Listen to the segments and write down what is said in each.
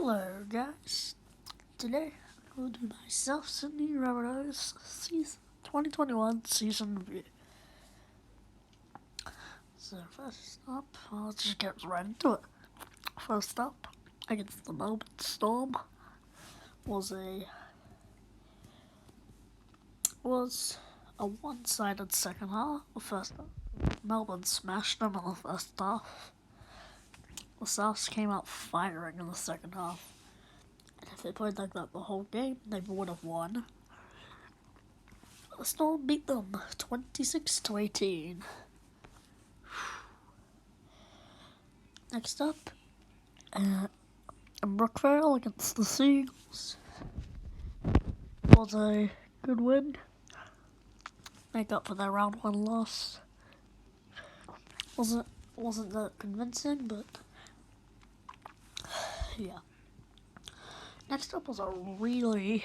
Hello guys, today I'm going to do my South Sydney Rabbitohs season 2021 season review. So first up, let's just get right into it. First up, against the Melbourne Storm, was a one-sided second half. The first half, Melbourne smashed them in the first half. The Souths came out firing in the second half. And if they played like that the whole game, they would have won. The Storm beat them 26-18. Next up, in Brookvale against the Seagulls. Was a good win. Make up for their round one loss. Wasn't that convincing, but yeah. Next up was a really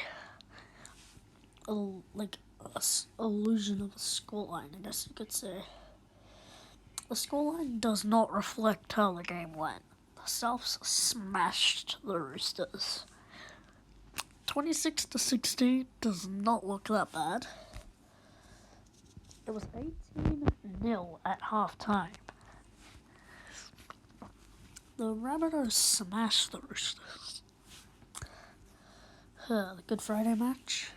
illusion of a scoreline, I guess you could say. The scoreline does not reflect how the game went. The Souths smashed the Roosters. 26-16 does not look that bad. It was 18-0 at halftime. The Rabbitohs smashed the Roosters. The Good Friday match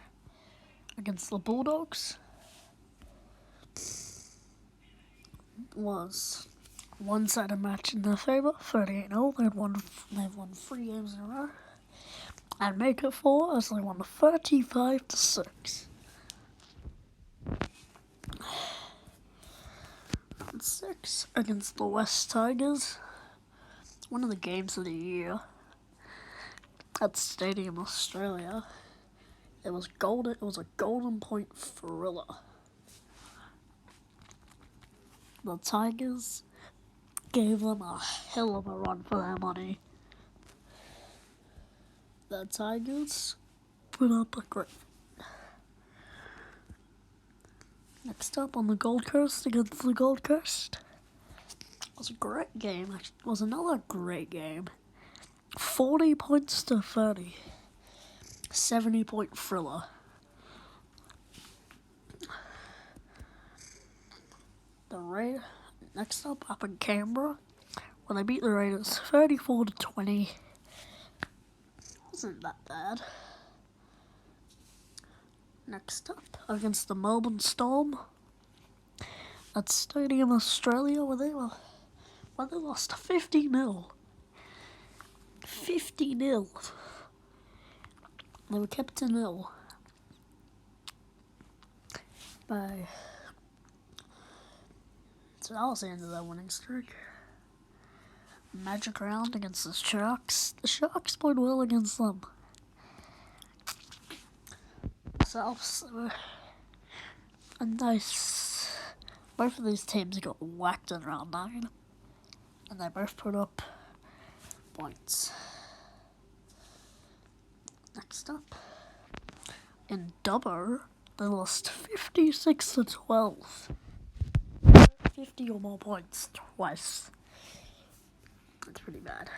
against the Bulldogs was one-sided match in their favour, 38-0. They've won 3 games in a row, and make it 4 as they won 35-6. Round 6 against the West Tigers, one of the games of the year at Stadium Australia. It was a golden point thriller. The Tigers gave them a hell of a run for their money. The Tigers put up a great. Next up on the Gold Coast against the Gold Coast. It was a great game. It was another great game. 40 points to 30. 70-point thriller. Next up in Canberra, when they beat the Raiders 34-20. Wasn't that bad. Next up, against the Melbourne Storm at Stadium Australia, where they lost 50-0. 50-0. They were kept to 0 by. So that was the end of their winning streak. Magic round against the Sharks. The Sharks played well against them. Souths were a nice. Both of these teams got whacked in round 9, and they both put up points. Next up, in Dubbo, they lost 56-12. 50 or more points twice. That's pretty bad.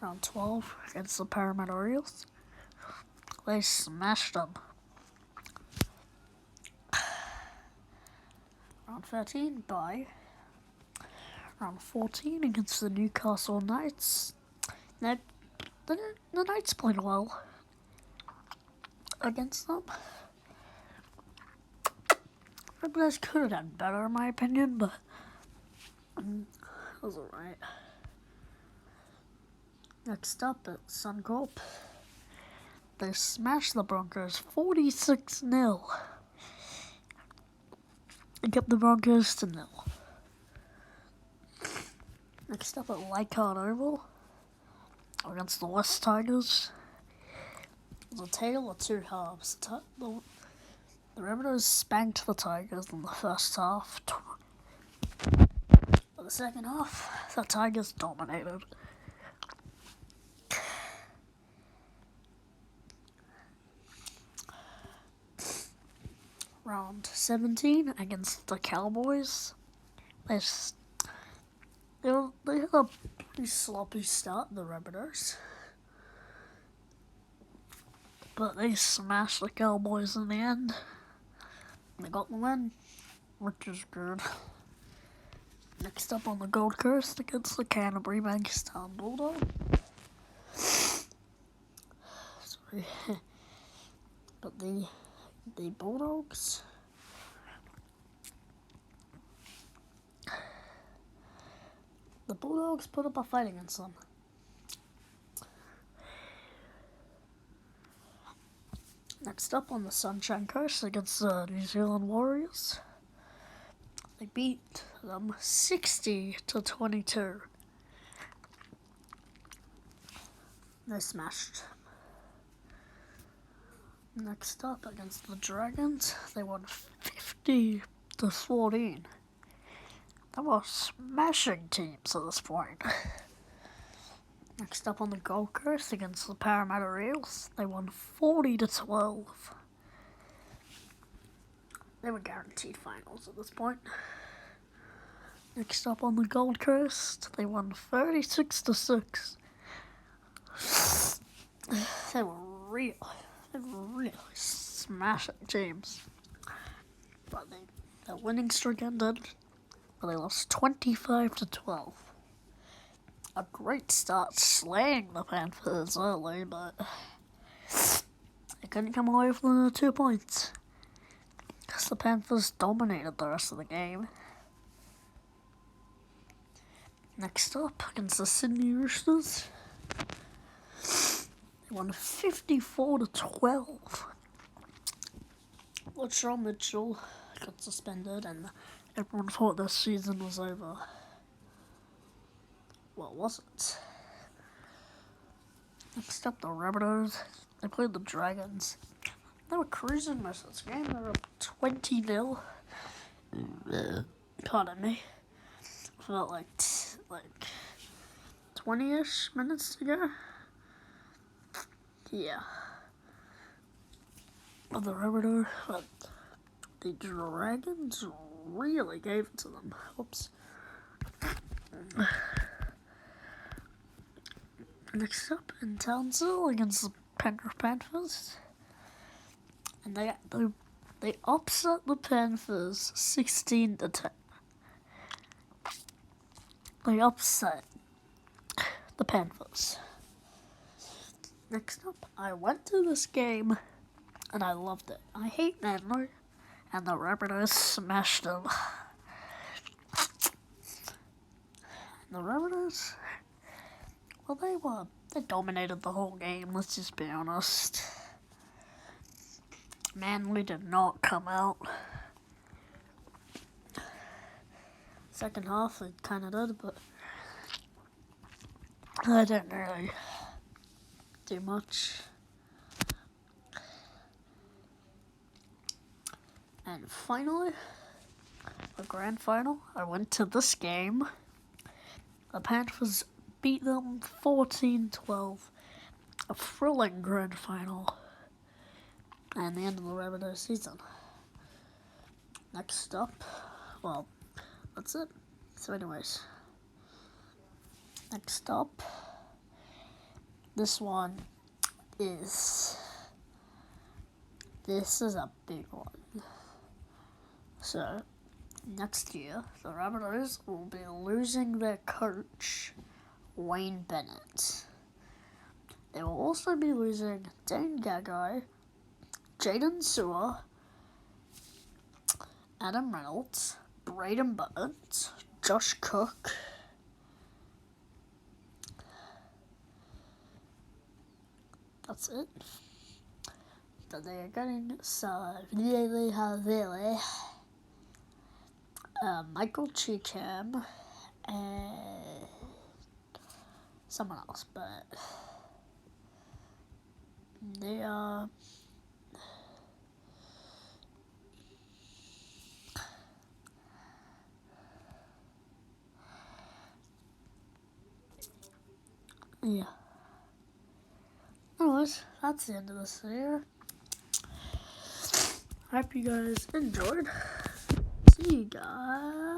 Round 12 against the Parramatta Eels. They smashed them. Round 13 bye. Round 14 against the Newcastle Knights. The Knights played well against them. The guys could have done better, in my opinion, but it was alright. Next up at Suncorp, they smashed the Broncos 46-0. And kept the Broncos to 0. Next up at Leichhardt Oval, against the West Tigers. It was a tale of two halves. The Rabbitohs spanked the Tigers in the first half. For the second half, the Tigers dominated. Round 17 against the Cowboys. They had a pretty sloppy start, the Rabbitohs. But they smashed the Cowboys in the end. They got the win, which is good. Next up on the Gold Coast against the Canterbury Bankstown Bulldogs. Sorry. But the Bulldogs. The Bulldogs put up a fight against them. Next up on the Sunshine Coast against the New Zealand Warriors. They beat them 60-22. They smashed. Next up against the Dragons, they won 50-14. They were smashing teams at this point. Next up on the Gold Coast against the Parramatta Eels, they won 40-12. They were guaranteed finals at this point. Next up on the Gold Coast, they won 36-6. They were really smashing teams. But their winning streak ended, but they lost 25-12. A great start slaying the Panthers early, but they couldn't come away with the 2 points because the Panthers dominated the rest of the game. Next up, against the Sydney Roosters, they won 54-12. Latrell Mitchell got suspended and everyone thought this season was over. Well, it wasn't. Next up, the Rabbitohs. They played the Dragons. They were cruising most of this game. They were up 20-0. Pardon me. Felt like 20-ish minutes to go. Yeah. But the Rabbitohs, the Dragons really gave it to them. Oops. Next up in Townsville against the Penrith Panthers, and they upset the Panthers 16-10. They upset the Panthers. Next up, I went to this game and I loved it. I hate Manly, and the Rabbitohs smashed them. The Rabbitohs, well, they dominated the whole game, let's just be honest. Manly did not come out. Second half, they kind of did, but I didn't really do much. And finally, the grand final, I went to this game. The Panthers beat them 14-12. A thrilling grand final. And the end of the Rabbitohs season. Next up, well, that's it. So anyways, next up, this is a big one. So, next year, the Rabbitohs will be losing their coach, Wayne Bennett. They will also be losing Dane Gagai, Jaden Sewer, Adam Reynolds, Braden Burns, Josh Cook, that's it. But they are getting Michael Cheekham and someone else, but they are yeah. Anyways, that's the end of this video. Hope you guys enjoyed. See you guys.